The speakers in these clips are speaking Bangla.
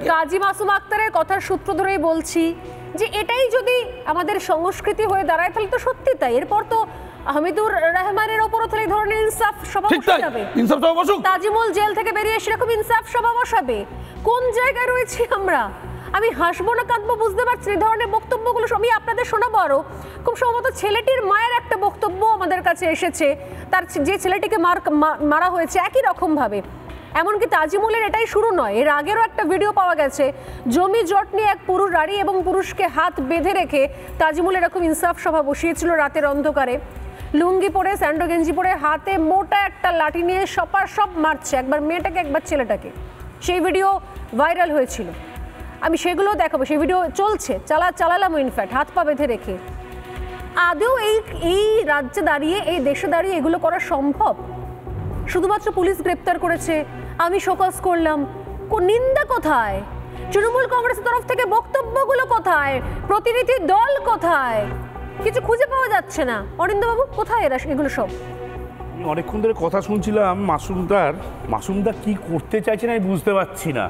কাজী মাসুম আক্তারের কথার সূত্র ধরেই বলছি যে এটাই যদি আমাদের সংস্কৃতি হয়ে দাঁড়ায় তাহলে তো সত্যি তাই। এরপর তো হামিদুর রহমানের ওপরও তাহলে এই ধরনের ইনসাফ সভা বসাবে, তাজিমুল জেল থেকে বেরিয়ে সেরকম ইনসাফ সভা বসাবে। কোন জায়গায় রয়েছি আমরা? আমি হাসবো না কাঁদবো বুঝতে পারছি। এই ধরনের বক্তব্যগুলো আমি আপনাদের শোনাবো। আরও খুব সম্ভবত ছেলেটির মায়ের একটা বক্তব্য আমাদের কাছে এসেছে, তার যে ছেলেটিকে মারা হয়েছে একই রকমভাবে। এমনকি তাজিমুলের এটাই শুরু নয়, এর আগেরও একটা ভিডিও পাওয়া গেছে জমি জট নিয়ে এক পুরুষ দাঁড়িয়ে এবং পুরুষকে হাত বেঁধে রেখে তাজিমুল এরকম ইনসাফ সভা বসিয়েছিল রাতের অন্ধকারে, লুঙ্গি পরে স্যান্ডো গেঞ্জি পরে হাতে মোটা একটা লাঠি নিয়ে সব মারছে, একবার মেয়েটাকে একবার ছেলেটাকে। সেই ভিডিও ভাইরাল হয়েছিল, আমি সেগুলো দেখাবো। সেই ভিডিও চলছে, চালালাম ইনফ্যাক্ট হাত পা বেঁধে রেখে। আদৌ এই রাজ্যে দাঁড়িয়ে এই দেশে দাঁড়িয়ে এগুলো করা সম্ভব? শুধুমাত্র পুলিশ গ্রেপ্তার করেছে, আমি শোকজ করলাম, নিন্দা কোথায়? তৃণমূল কংগ্রেসের তরফ থেকে বক্তব্যগুলো কোথায়? প্রতিনিধি দল কোথায়? কিছু খুঁজে পাওয়া যাচ্ছে না। অরিন্দবাবু কোথায় এরা এগুলো সব? আমি অনেকক্ষণ ধরে কথা শুনছিলাম মাসুমদা কি করতে চাইছেন আমি বুঝতে পারছি না।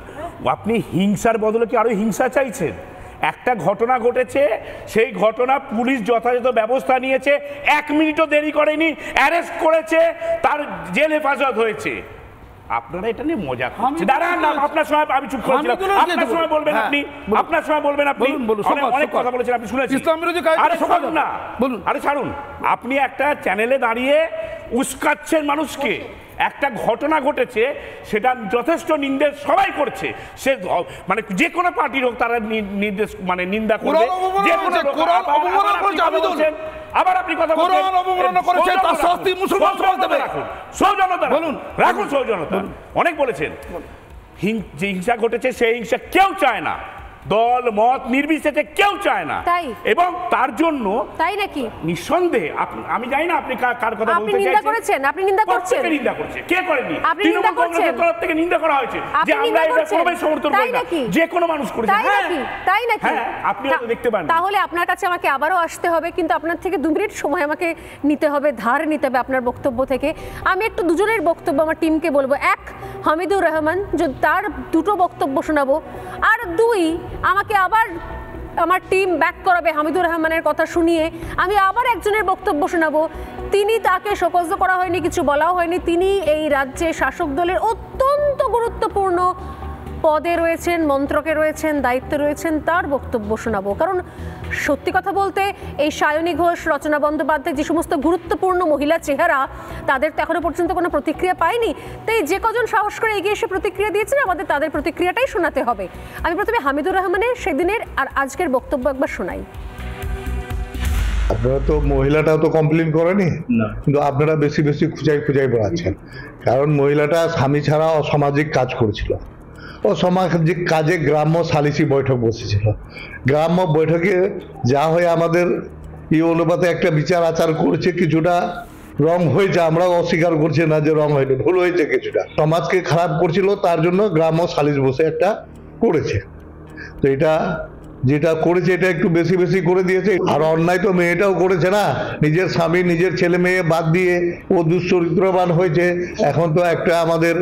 আপনি হিংসার বদলে কি আরো হিংসা চাইছেন? একটা ঘটনা ঘটেছে, সেই ঘটনা পুলিশ যথাযথ ব্যবস্থা নিয়েছে, 1 মিনিটও দেরি করেনি, অ্যারেস্ট করেছে, তার জেল হেফাজত হয়েছে। আপনারা এটা নিয়ে মজা করছেন। দাঁড়ান না, আপনার সময় আমি চুপ করেছিলাম, আপনার সময় বলবেন আপনি, আপনার সময় বলবেন আপনি। অনেক কথা বলেছেন আপনি, শুনেছি। আরে শোনান না, বলুন। আরে ছাড়ুন, আপনি একটা চ্যানেলে দাঁড়িয়ে উস্কাচ্ছেন মানুষকে। একটা ঘটনা ঘটেছে, সেটা যথেষ্ট নিন্দের সবাই করছে, সে মানে যে কোনো পার্টির হোক তারা নির্দেশ মানে নিন্দা করবে। যে কোনো আবার আপনি কথা বলছেন সৌজন্যতা, রাখুন সৌজন্যতা। অনেক বলেছেন যে হিংসা ঘটেছে, সেই হিংসা কেউ চায় না, দল মত নির্বিশেষে কেউ চায় না, এবং তার জন্য তাই নাকি নিঃসন্দেহে আমি জানি না আপনি কার কথা বলতে চাইছেন। আপনি নিন্দা করছেন, নিন্দা করছে কে করেনি? তৃণমূল কংগ্রেসের তরফ থেকে নিন্দা করা হয়েছে যে আমরা এটা কোনোভাবে সমর্থন করি না, যে কোনো মানুষ করেছে। তাই নাকি? আপনি হয়তো দেখতে পান। তাহলে আপনার কাছে আমাকে আবারও আসতে হবে, কিন্তু আপনার থেকে 2 মিনিট সময় আমাকে নিতে হবে, ধার নিতে হবে আপনার বক্তব্য থেকে। আমি একটু দুজনের বক্তব্য আমার টিমকে বলবো। 1 হামিদুর রহমান, যদি তার 2টো বক্তব্য শোনাবো, আর 2 আমাকে আবার আমার টিম ব্যাক করাবে হামিদুর রহমানের কথা শুনিয়ে। আমি আবার একজনের বক্তব্য শোনাবো, তিনি তাকে শোকজ করা হয়নি, কিছু বলাও হয়নি, তিনি এই রাজ্যে শাসক দলের অত্যন্ত গুরুত্বপূর্ণ পদে রয়েছেন, মন্ত্রকে রয়েছেন, দায়িত্বে রয়েছেন, তার বক্তব্য শোনাবো। কারণ সত্যি কথা বলতে এই সায়নী ঘোষ, রচনা বন্দ্যোপাধ্যায়, যে সমস্ত গুরুত্বপূর্ণ মহিলা চেহারা, তাদের তো এখনো পর্যন্ত কোনো প্রতিক্রিয়া পাইনি। তাই যে কজন সাহস করে এগিয়ে এসে প্রতিক্রিয়া দিয়েছেন, আমাদের তাদের প্রতিক্রিয়াটাই শোনাতে হবে। আমি প্রথমে হামিদুর রহমানের সেদিনের আর আজকের বক্তব্য একবার শোনাই। আপনারা তো মহিলাটাও তো কমপ্লেন করেনি, কিন্তু আপনারা বেশি খুঁজাই বেড়াচ্ছেন। কারণ মহিলাটা স্বামী ছাড়া অসামাজিক কাজ করেছিল, অসামাজিক কাজে গ্রাম্য সালিসি বৈঠক বসেছিল। গ্রাম্য বৈঠকে যা হয়ে আমাদের এই অনুপাতে একটা বিচার আচার করেছে, কিছুটা রং হয়েছে, আমরাও অস্বীকার করছি না যে রং হয়নি, ভুল হয়েছে, কিছুটা সমাজকে খারাপ করছিল, তার জন্য গ্রাম্য সালিস বসে একটা করেছে। তো এটা যেটা করেছে এটা একটু বেশি করে দিয়েছে। আর অন্যায় তো মেয়েটাও করেছে না, নিজের স্বামী নিজের ছেলে মেয়ে বাদ দিয়ে ও দুশ্চরিত্রবান হয়েছে। এখন তো একটা আমাদের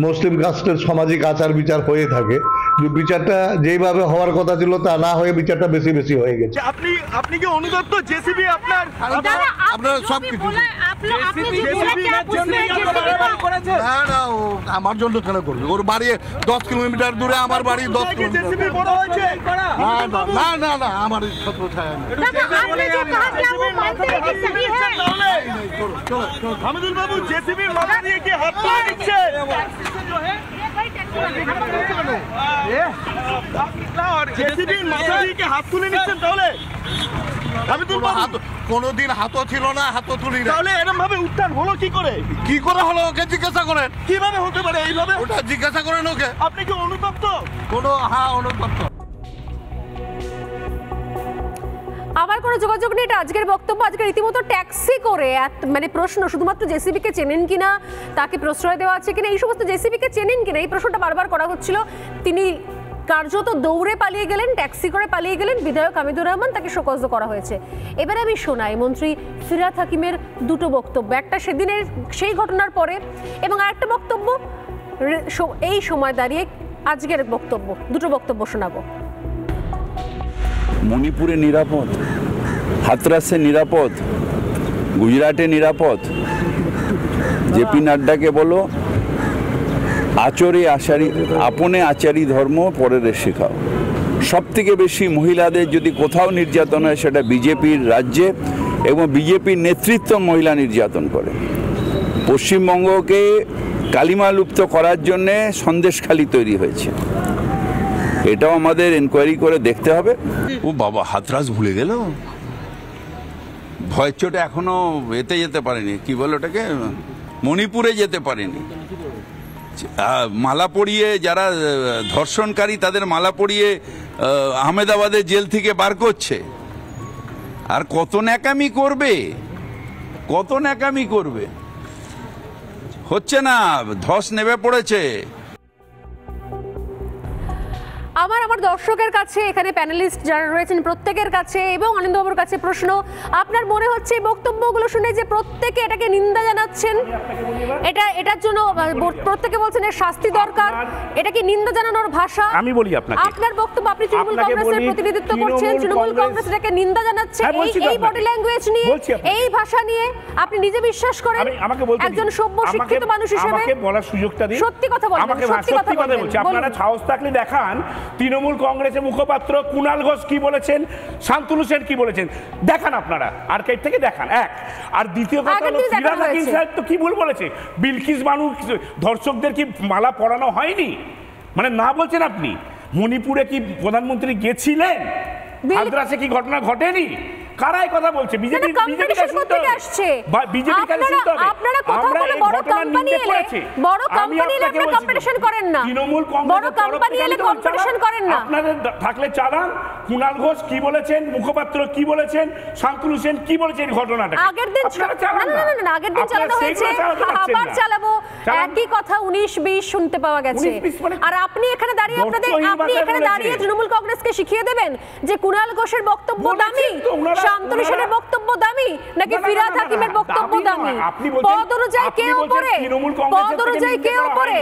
মুসলিম কাস্টের সামাজিক আচার বিচার হয়ে থাকে, যে বিচারটা যেইভাবে হওয়ার কথা ছিল তা না হয়ে বিচারটা বেশি হয়ে গেছে। আপনি কি অনুদত্ত জেসিবি আপনার সব কিছু না, আমার জন্য কেন করবে? ওর বাড়ি 10 কিলোমিটার দূরে, আমার বাড়ি 10 কিলোমিটার। না আমার ছত্র ছায়া নেই। হামিদুল বাবু জেসিবির মাথা দিয়ে কি হাত তুলে দিচ্ছে? জেসিবির মাথা দিয়ে কি হাত তুলে নিচ্ছেন? তাহলে কোনদিন হাতও ছিল না, হাতও তুলি না। তাহলে এরকম ভাবে উত্থান হলো কি করে হলো? ওকে জিজ্ঞাসা করেন কিভাবে হতে পারে এইভাবে, ওটা জিজ্ঞাসা করেন ওকে। আপনি কি অনুতপ্ত? অনুতপ্ত। আমার কোনো যোগাযোগ নেই, এটা আজকের বক্তব্য। আজকে রীতিমতো ট্যাক্সি করে মানে প্রশ্ন, শুধুমাত্র জেসিবিকে চেনেন কিনা, তাকে প্রশ্রয় দেওয়া আছে কিনা, এই সমস্ত জেসিবিকে চেনেন কিনা, এই প্রশ্নটা বারবার করা হচ্ছিল। তিনি কার্যত দৌড়ে পালিয়ে গেলেন, ট্যাক্সি করে পালিয়ে গেলেন বিধায়ক হামিদুর রহমান, তাকে শোকজ করা হয়েছে। এবারে আমি শোনাই মন্ত্রী ফিরহাদ হাকিমের 2টো বক্তব্য, একটা সেদিনের সেই ঘটনার পরে এবং আরেকটা বক্তব্য এই সময় দাঁড়িয়ে আজকের বক্তব্য, দুটো বক্তব্য শোনাবো। মণিপুরে নিরাপদ, হাতরাসে নিরাপদ, গুজরাটে নিরাপদ। জেপি নাড্ডাকে বলো আপনে আচারি ধর্ম পরের শেখাও। সব থেকে বেশি মহিলাদের যদি কোথাও নির্যাতন হয় সেটা বিজেপির রাজ্যে, এবং বিজেপির নেতৃত্ব মহিলা নির্যাতন করে। পশ্চিমবঙ্গকে কালিমালুপ্ত করার জন্যে সন্দেশখালি তৈরি হয়েছে, এটাও আমাদের এনকোয়ারি করে দেখতে হবে। ও বাবা, হাতরাস ভুলে গেল, ভয়ের চোটে এখনো এতে যেতে পারেনি, কি বলে ওটাকে, মণিপুরে যেতে পারেনি। মালা পরিয়ে যারা ধর্ষণকারী তাদের মালা পরিয়ে আহমেদাবাদের জেল থেকে বার করছে। আর কত ন্যাকামি করবে, কত ন্যাকামি করবে, হচ্ছে না, ধস নেমে পড়েছে। আমার দর্শকের কাছে, এখানে প্যানেলিস্ট যারা রয়েছেন প্রত্যেকের কাছে এবং আনন্দবাবুর কাছে প্রশ্ন, আপনার মনে হচ্ছে এই বক্তব্যগুলো শুনে যে প্রত্যেকে এটাকে নিন্দা জানাচ্ছেন, এটার জন্য প্রত্যেকে বলছেন এর শাস্তি দরকার, এটা কি নিন্দা জানানোর ভাষা? আমি বলি আপনাকে, আপনার বক্তব্য, আপনি তৃণমূল কংগ্রেসের প্রতিনিধিত্ব করছেন, তৃণমূল কংগ্রেস এটাকে নিন্দা জানাচ্ছে, এই বডি ল্যাঙ্গুয়েজ নিয়ে, এই ভাষা নিয়ে আপনি নিজে বিশ্বাস করেন? একজন সভ্য শিক্ষিত মানুষ হিসেবে আমাকে বলার সুযোগটা দিন, সত্যি কথা বলবেন, সত্যি কথা বলছি। আপনারা সাহস থাকলে দেখান তৃণমূল কংগ্রেসের মুখপাত্র কুণাল ঘোষ কি বলেছেন, শান্তনু সেন কি বলেছেন, দেখান আপনারা, আর্কাইভ থেকে দেখান। এক, আর দ্বিতীয় কথা হলো ফিরহাদ হাকিম সাহেব তো কি ভুল বলেছে, বিলকিস বানু ধর্ষকদের কি মালা পরানো হয়নি, মানে না বলছেন আপনি। মণিপুরে কি প্রধানমন্ত্রী গেছিলেন? হাতরাসে কি ঘটনা ঘটেনি? কারাই কথা বলছে? বিজেপি আসছে, বিজেপি কাছে শুনতে হবে। আপনারা কোথাও কোনো বড় কোম্পানি এলে, বড় কোম্পানি এলে আপনারা কম্পিটিশন করেন না, তৃণমূল বড় কোম্পানি এলে কম্পিটিশন করেন না। আপনাদের থাকলে চালান, কুণাল ঘোষ কি বলেছেন, মুখপাত্র কি বলেছেন, শান্তনু সেন কি বলেছেন ঘটনাটা। আগের দিন না, আগের দিন চালানো হয়েছে, আবার চালাবো, একই কথা 19-20 শুনতে পাওয়া গেছে। আর আপনি এখানে দাঁড়িয়ে তৃণমূল কংগ্রেসকে শিখিয়ে দেবেন যে কুণাল ঘোষের বক্তব্য দামি, শান্তনু সেনের বক্তব্য দামি, নাকি ফিরহাদ হাকিমের বক্তব্য দামি? পদ অনুযায়ী কে উপরে, পদ অনুযায়ী কে উপরে?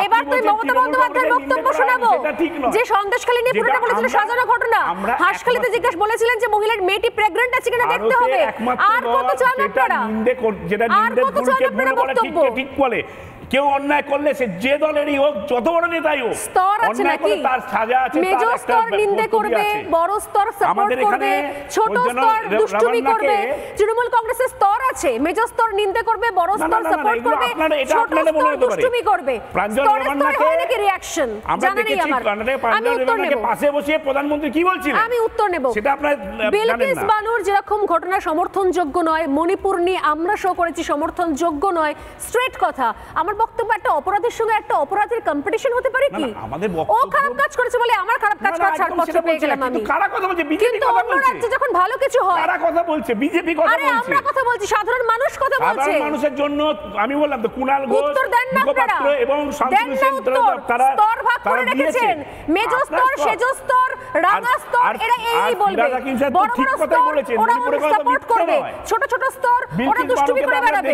এবার তো মমতা বন্দ্যোপাধ্যায়ের বক্তব্য শোনাবো, যে সন্দেশখালী নিয়ে পুরোটা বলেছিল সাজানো ঘটনা, হাসখালীতে জিজ্ঞাসা বলেছিলেন যে মহিলার মেয়েটি প্রেগন্যান্ট আছে কিনা দেখতে হবে। আর কত চান আপনারা, আর কত চান আপনারা বক্তব্য? ঠিক বলে, কেউ অন্যায় করলে সে যে দলেরই হোক, যত বড় নেতাই হোক, স্তর আছে নাকি? তার সাজা আছে, মেজো স্তর নিন্দে করবে, বড় স্তর সাপোর্ট করবে, ছোট স্তর দুষ্টুমি করবে। তৃণমূল কংগ্রেসের স্তর আছে, মেজো স্তর নিন্দে করবে, বড় স্তর সাপোর্ট করবে, ছোট স্তর দুষ্টুমি করবে। স্তরে স্তরে হয় নাকি রিঅ্যাকশন? জানা নেই আমার, আমি উত্তর নেব। পাশে বসে প্রধানমন্ত্রী কি বলছিলেন আমি উত্তর নেব। সেটা আপনারা বিলকিস বানুর যেরকম ঘটনা সমর্থনযোগ্য নয়, মণিপুর নিয়ে আমরা শো করেছি সমর্থনযোগ্য নয়, স্ট্রেট কথা। আমার বক্তব্য একটা অপরাধের সঙ্গে একটা অপরাধের কম্পিটিশন হতে পারে কি? ও খারাপ কাজ করেছে বলে আমার খারাপ কাজ করার ছাড়পত্র পেয়ে গেলাম আমি। কারা কথা বলছে? বিজেপি কথা বলছে। রাজ্যে যখন ভালো কিছু হয় কারা কথা বলছে? বিজেপি কথা বলছে। আরে আমরা কথা বলছি, সাধারণ মানুষ কথা বলছে। সাধারণ মানুষের জন্য আমি বললাম তো কুণাল ঘোষ মুখপাত্র এবং শান্তনু সেন তারা স্তর ভাগ করে রেখেছেন, মেজো স্তর, সেজো স্তর, রাঙা স্তর, এরা এই বলবে। বড় বড় স্তর ওরা সাপোর্ট করবে, ছোট ছোট স্তর ওরা দুষ্টুমি করে বেড়াবে।